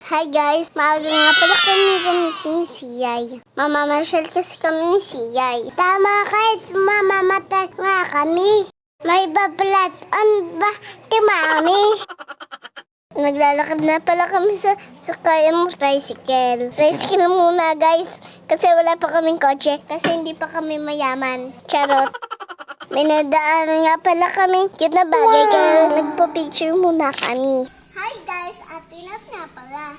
Hi guys, maaga nga pala kami gumising ni Siyay. Mamamasyal kasi kami ni Siyay. Tama kahit mamamatag nga kami. May bablatan ba ti mami? Naglalakad na pala kami sa sakayang tricycle. Tricycle muna guys, kasi wala pa kaming kotse. Kasi hindi pa kami mayaman. Charot. May nadaanan nga pala kami cute na bagay, kaya nagpa-picture muna kami. Hi guys, Atinap na pala.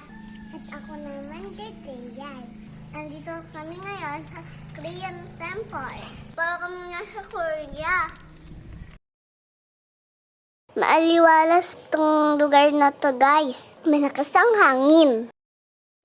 At ako naman Titiyay. Nandito kami ngayon sa Korean Temple. Para kami nasa Korea. Maaliwalas tong lugar na to guys. Malakas ang hangin.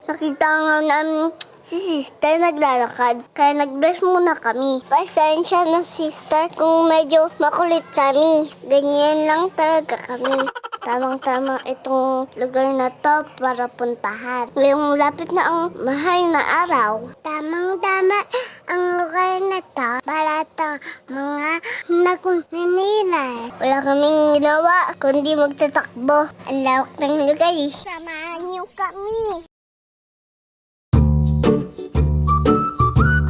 Nakita nga namin si sister naglalakad, kaya nag-brush muna kami. Pasensya na sister kung medyo makulit kami. Ganyan lang talaga kami. Tamang-tama itong lugar na to para puntahan. Ngayong lapit na ang mahal na araw. Tamang-tama ang lugar na to para to mga nagninilay. Wala kaming ginawa kundi magtatakbo. Ang lawak ng lugar. Samahan niyo kami.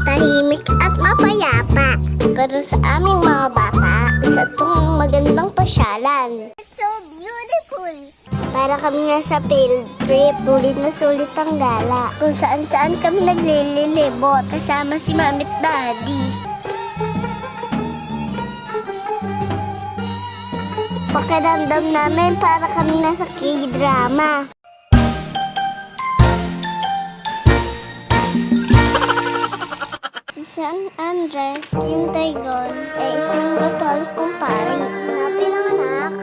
Tahimik at mapayapa. Pero sa aming mga bata, isa itong magandang pasyalan. It's so beautiful. Para kami nasa field trip, sulit na sulit ang gala. Kung saan-saan kami naglilibot, kasama si Mami at Daddy. Pakiramdam namin para kami nasa K-drama. San Andres, Kim Taygon, ay isang Katolikong pari na pinanganak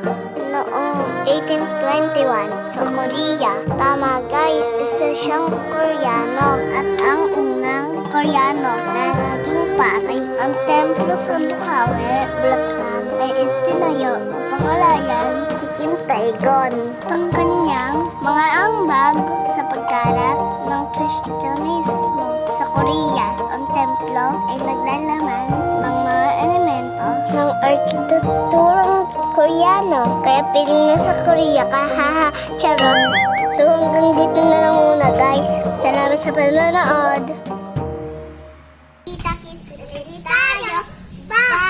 noong 1821 sa Korea. Tama guys, isa siyang Koreano at ang unang Koreano na naging pari. Ang templo sa Bukawi, Bulacan ay itinayo upang alayan si Kim Taygon. Ang kanyang mga ambag sa pagkalat ng Kristyanismo sa Korea. Ang templo ay naglalaman ng mga elemento ng arkitekturang Koreano. Kaya piling na sa Korea, kahaha, charot. So hanggang dito na lang muna guys. Salamat sa panonood. Kita-kits tayo. Bye!